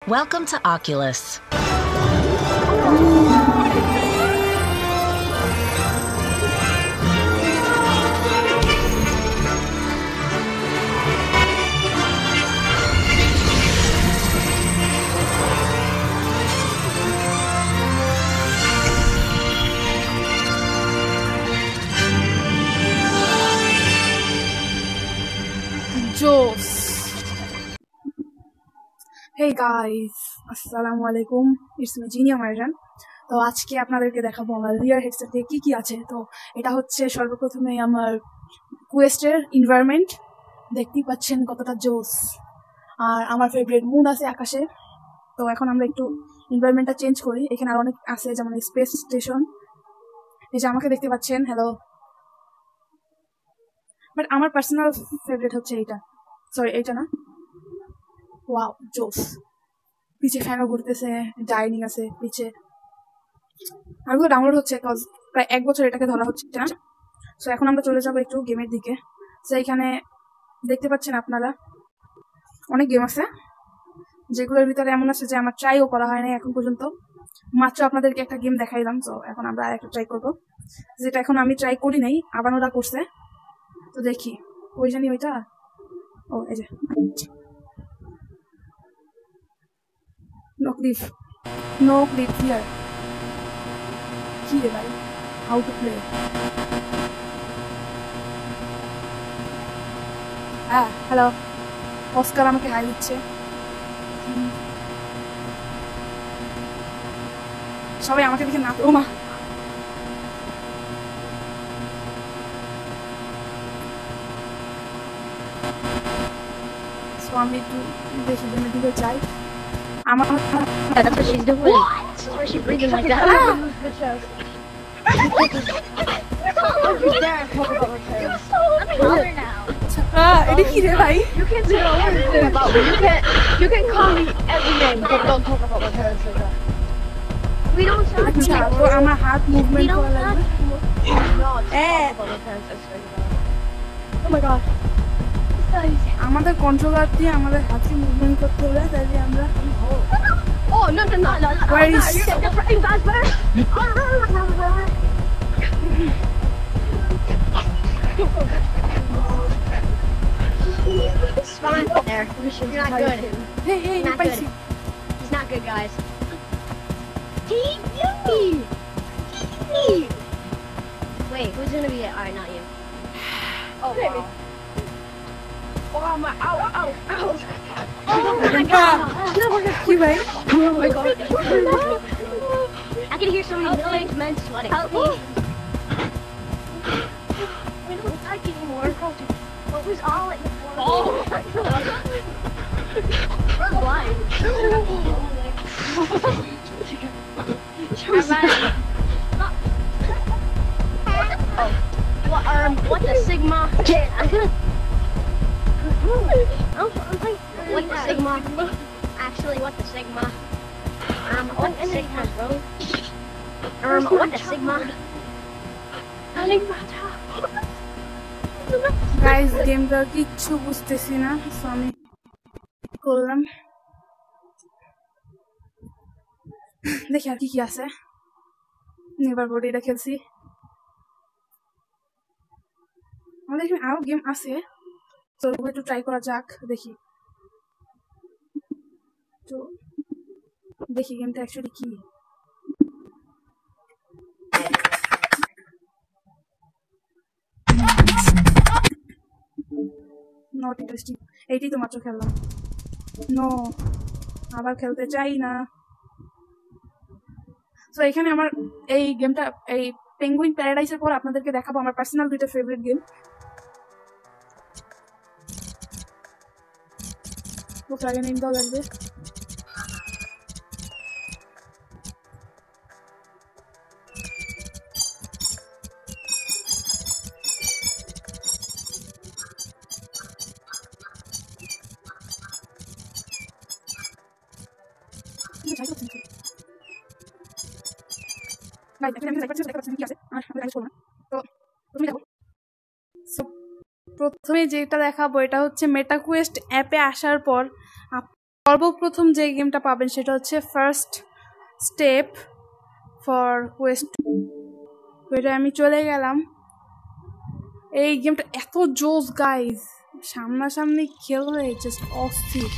Welcome to Oculus. Jokes. Hey guys, আসসালামু আলাইকুম, it's me Jinia মাইরান। তো আজকে আপনাদেরকে দেখাবো আমার রিয়ার হেডসেট দিয়ে কি আছে। তো এটা হচ্ছে সর্বপ্রথমে আমার কুয়েস্টের এনভায়রনমেন্ট, দেখতেই পাচ্ছেন কতটা জোস। আর আমার ফেভারিট মুন আছে আকাশে। তো এখন আমরা একটু এনভায়রনমেন্টটা চেঞ্জ করি। এখানে আর অনেক আছে, যেমন স্পেস স্টেশন। এই যে আমাকে দেখতে পাচ্ছেন, হ্যালো। বাট আমার পার্সোনাল ফেভারিট হচ্ছে এইটা, সরি এইটা না। ওয়াও, জোস। পিছে ফ্যানও ঘুরতেছে, ডাইনিং আছে পিছে। আর ওগুলো ডাউনলোড হচ্ছে, কজ প্রায় 1 বছর এটাকে ধরা হচ্ছে না। সো এখন আমরা চলে যাবো একটু গেমের দিকে। সো এখানে দেখতে পাচ্ছেন আপনারা অনেক গেম আছে, যেগুলোর ভিতরে এমন আছে যে আমার ট্রাইও করা হয় না এখন পর্যন্ত। মাত্র আপনাদেরকে একটা গেম দেখাইলাম। তো এখন আমরা আর একটা ট্রাই করবো, যেটা এখন আমি ট্রাই করি নাই, আবার ওরা করছে। তো দেখি ওই জানি ওইটা। ও এই যে no clip, no clip here. কি রে ভাই, হাউ টু প্লে? হ্যাঁ হ্যালো, অস্কার আমাকে হাই দিচ্ছে। সবাই আমাকে দেখে না, ও মা। সো আমি একটু দেখি গেমের দিকে যাই। আমার That's what she's doing. That's why she's breathing like that. I'm taller now. এটা কি রে ভাই? You can say everything about me. You can call me every name, but don't talk about my parents like that. We don't talk আচ্ছা, তো about আমার হাত We movement don't করা লাগবে। not Eh. talk about my parents like that. Oh my god. আমাদের controller দিয়ে আমাদের হাতকে মুভমেন্ট করতে হবে, তাহলে আমরা Oh no no no no! Where is- You get different guys better. It's fine there. You're not good. Hey hey Not পাইছি। good. He's not good, guys. TV. Wait, who's gonna be it? Alright, not you. Oh wow. Oh my! Ow! Ow! Ow! Oh my god! কি ভাই? Oh my god! I can hear so many millions men sweating. Help me! I don't like anymore. What was all it? Oh! We're blind. Oh. What the Sigma? I'm gonna. I'm like, what the Sigma? Actually, what the Sigma? What the Sigma, bro? What the Sigma? Guys, গেমটা কিচ্ছু বুঝতেছি না, so আমি করলাম। দেখি আর কি কি আছে। এবার বডিটা খেলছি। আমাদের এখানে আরো গেম আছে, তো একটু ট্রাই করা যাক। দেখি তো দেখি গেমটা অ্যাকচুয়ালি কি। নট ইন্টারেস্টিং, এইটাই তো মাত্র খেললাম। নো, আবার খেলতে চাই না। তো এখানে আমার এই গেমটা, এই পেঙ্গুইন প্যারাডাইসের পর আপনাদেরকে দেখাবো আমার পার্সোনাল 2টা ফেভারিট গেম। কোথায় আগে নেম দেওয়া লাগবে। প্রথমে যেটা দেখাবো এটা হচ্ছে মেটাকুয়েস্ট অ্যাপে আসার পর সর্বপ্রথম যে গেমটা পাবেন সেটা হচ্ছে ফার্স্ট স্টেপ ফর ওয়েস্ট। ওইটা আমি চলে গেলাম। এই গেমটা এত জোস গাইজ, সামনাসামনি খেললে জাস্ট অস্থির।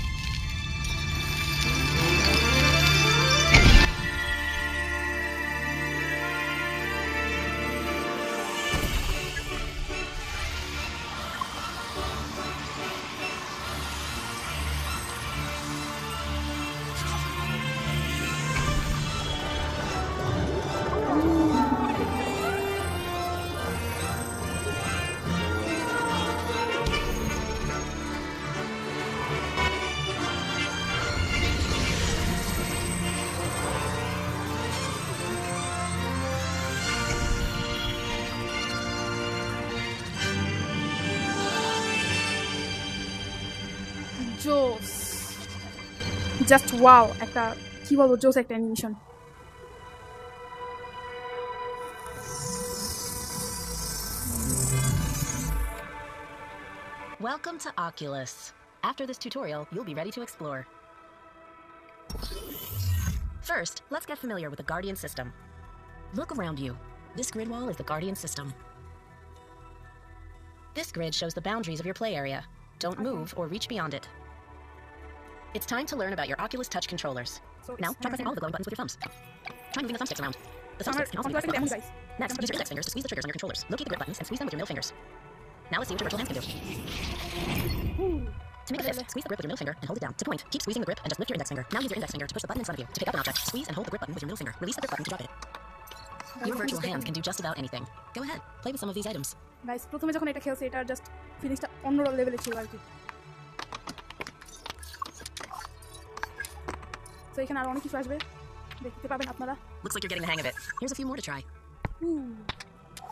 জোস, জাস্ট ওয়াও, একটা কি বলবো, জোস একটা animation. Welcome to Oculus. After this tutorial, you'll be ready to explore. First, let's get familiar with the Guardian system. Look around you. This grid wall is the Guardian system. This grid shows the boundaries of your play area. Don't move or reach beyond it. It's time to learn about your Oculus Touch controllers. Now, try pressing all of the glowing buttons with your thumbs. Try moving the thumbsticks around. The thumbsticks can also be pressed with buttons. Next, use your index fingers to squeeze the triggers on your controllers. Locate the grip buttons and squeeze them with your middle fingers. Now let's see what your virtual hands can do. To make a fist, squeeze the grip with your middle finger and hold it down. To point, keep squeezing the grip and just lift your index finger. Now use your index finger to push the button in front of you. To pick up an object, squeeze and hold the grip button with your middle finger. Release the grip button to drop it. Your virtual hands can do just about anything. Go ahead, play with some of these items. Guys, প্রথমে যখন এটা খেলছে, এটা just ফিলিংসটা অন্য লেভেলে ছিল আর কি। তো এখানে আরো অনেক কিছু আসবে, দেখতে পাবেন আপনারা। Looks like you're getting the hang of it. Here's a few more to try.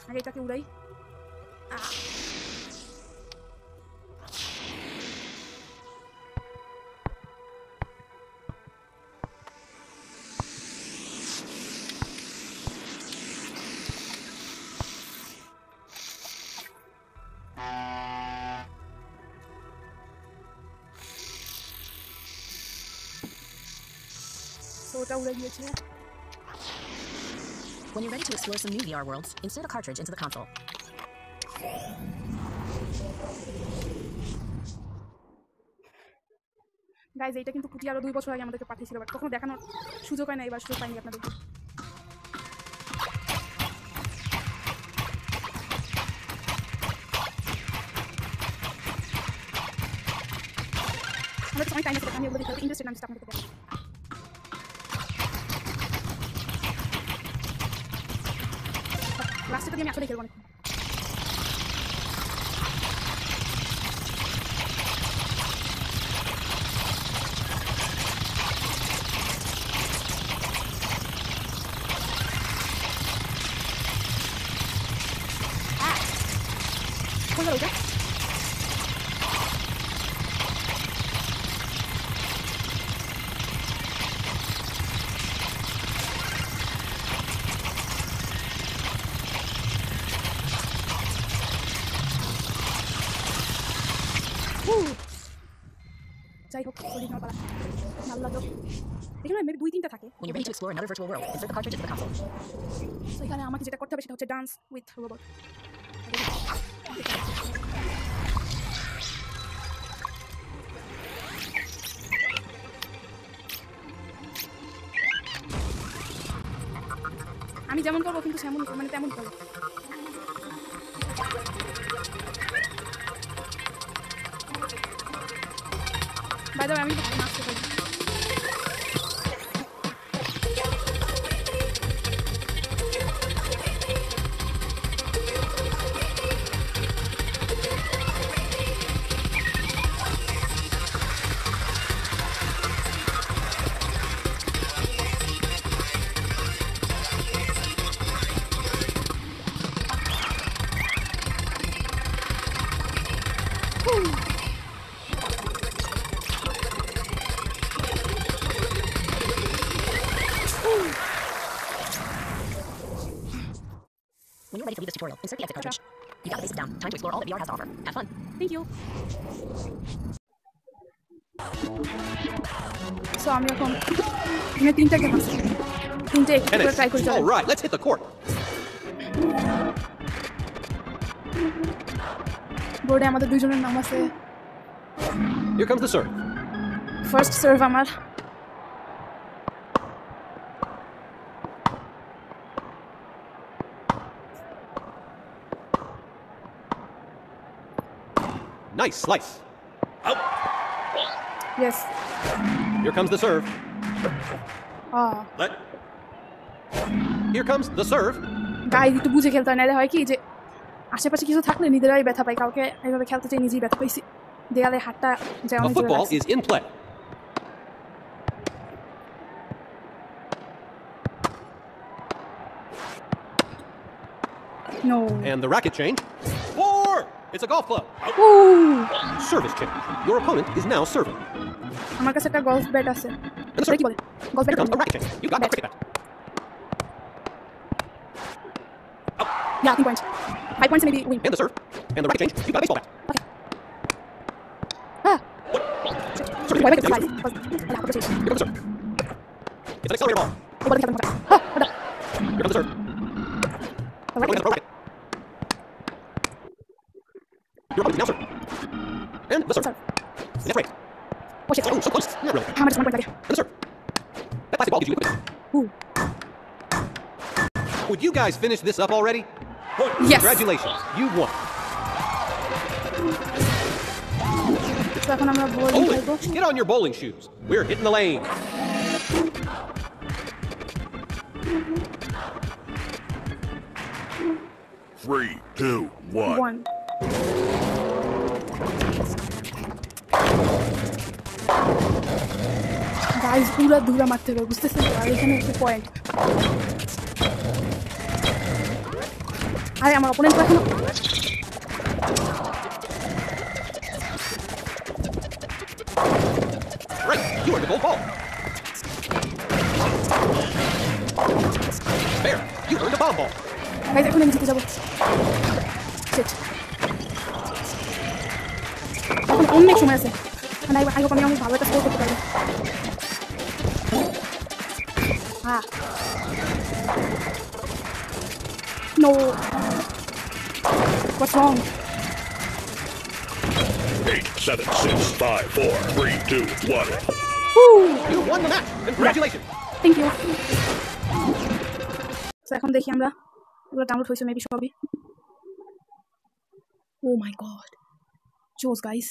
আগে এটাকে উড়াই। ওটা উড়ে গিয়েছে। When you're ready to explore some new VR worlds, insert a cartridge into the console. Guys, এইটা কিন্তু কুটি আরো 2 বছর আগে আমাদেরকে পাঠিয়েছিল, বাট কখনো দেখানোর সুযোগ হয় না, এবার সুযোগ পাইনি আপনাদের। আমাদের সময় টাইম আছে, আমি ওগুলো দেখতে ইন্টারেস্টেড, আমি আপনাদের দেখতে। লাস্টে তো আমি আসলে খেলবো অনেক। কোনটা ওইটা? যাই হোক, সলিড না পারা ভালো লাগলো। এখানে মেবি 2-3টা থাকে। When you're ready to explore another virtual world, insert the cartridge into the console. So এখানে আমাকে যেটা করতে হবে সেটা হচ্ছে ডান্স উইথ রোবট। আমি যেমন করবো কিন্তু সেমন, মানে তেমন করবো। বাই দ্য ওয়ে, আমি নাচতে পারি। When you're ready to leave this tutorial, insert the exit cartridge. You got the basics down. Time to explore all that VR has to offer. Have fun. Thank you. So আমি এখন এখানে 3টা game আছে 3টে একটু করে try করে চলো All right, let's hit the court. বোর্ডে আমাদের দুইজনের নাম আছে Here comes the serve. First serve আমার Nice slice. Out. Yes Here comes the serve. Let. Here comes the serve. Guys একটু বুঝে খেলতে হয় না হয় কি যে আশেপাশে কিছু থাকলে নিজেরাই ব্যথা পাই কাউকে এইভাবে খেলতে চাই নিজেই ব্যথা পাইছি দেয়ালে হাতটা যায় A অনেক জোরে football লাগছে। is in play. No. And the racket change. 4. It's a golf club. Out. Ooh, Service change. Your opponent is now serving. আমার কাছে একটা গলফ ব্যাট আছে And the সেটা serve. কি বলে golf Here bat comes a racket change. You got the cricket bat. Yeah, 3 points 5 points maybe win And the serve. And the racket change. You got a baseball bat. ah Serve. why wait Here guys because I have to change comes the serve. It's an accelerator ball. oh balik mata hold up Here comes the serve. all right Going to throw racket. Your opponent is now serving. And the serve. Serve. That's right. oh shit Oh, so close. Not really. how much 1 point লাগে And the serve. That plastic ball gives you equipment. ooh Would you guys finish this up already? yes Congratulations. You won. so এখন আমরা bowling Bowling. খেলবো Get on your bowling shoes. We're hitting the lane. Three, two, one. 1 guys পুরো দূরা মারতে হবে বুঝতেছেন আর এখানে একটু point আরে আমার অপোনেন্ট এখনো Right. You earned the gold ball. There. You earned a bomb ball. Guys এখন আমি জিতে যাবো Shit. এখন অনেক সময় আছে মানে আই হোপ আমি অনেক ভালো একটা স্কোর করতে পারবো No. What's wrong? 8, 7, 6, 5, 4, 3, 2, 1. Woo! You won the match. Congratulations. Thank you. So এখন দেখি আমরা এগুলো ডাউনলোড হয়েছে মেবি সবই Oh my god. Jose guys.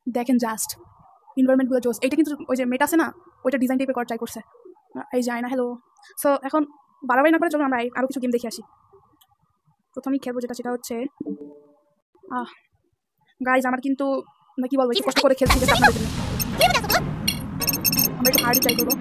দেখেন জাস্ট এনভায়রনমেন্টগুলো জোস এটা কিন্তু ওই যে মেটা আছে না ওইটা ডিজাইন টাইপের করা ট্রাই করছে এই যায় না হ্যালো সো এখন বাড়াবাড়ি না করে চলো আমরা আরও কিছু গেম দেখে আসি প্রথমেই খেলবো যেটা সেটা হচ্ছে গাইজ আমার কিন্তু কি বলবো একটু কষ্ট করে খেলছি যে আপনাদের জন্য আমরা একটু হার্ডই ট্রাই করবো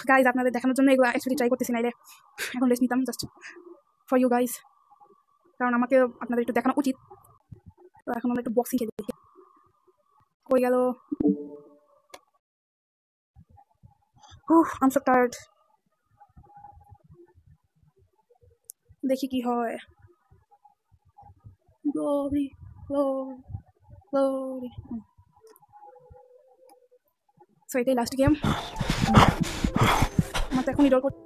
গাইজ আপনাদের দেখানোর জন্য এগুলো অ্যাকচুয়ালি ট্রাই করতেছি নাইলে এখন রেস্ট নিতাম জাস্ট ফর ইউ গাইজ কারণ আমাকে আপনাদের একটু দেখানো উচিত তো এখন আমরা একটু বক্সিং খেলে দেখি কই গেল আম সো টায়ার্ড দেখি কি হয় গ্লোরি গ্লোরি গ্লোরি সো এটাই লাস্ট গেম আমার তো এখন ইডল করতে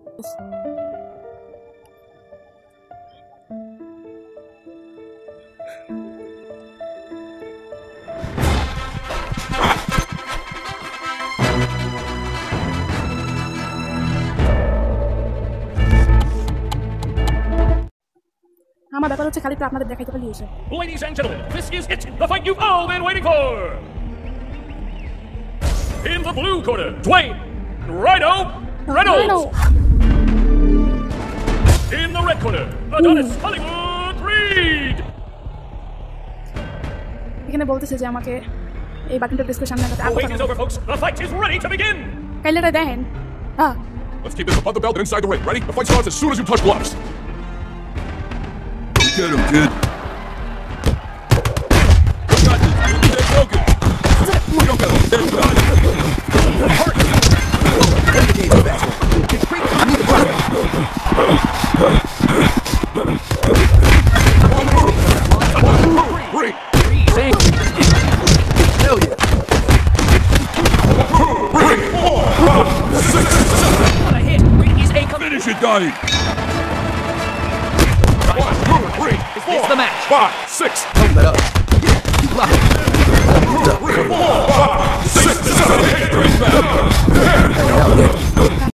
আমার ব্যাপার হচ্ছে খালি তো আপনাদের দেখাইতে পারলি এসে Ladies and gentlemen, this is it, the fight you've all been waiting for. In the blue corner, Dwayne Rhino Reynolds. In the red corner, Adonis Hollywood Reed. এখানে বলতেছে যে আমাকে এই বাটনটা প্রেস করে সামনে আগাতে The wait is over, folks. The fight is ready to begin. কাইলেটা দেখেন Let's keep this above the belt and inside the ring. Ready? The fight starts as soon as you touch gloves. Get him, kid. Got this. Stay focused. You don't got stay Hell yeah. Finish it, Donnie. 1, 2, 3, 4. It's the match. 5, 6. Hold that up. Lock it. 3, 4, 5, 6, 7, 8. Hang out there.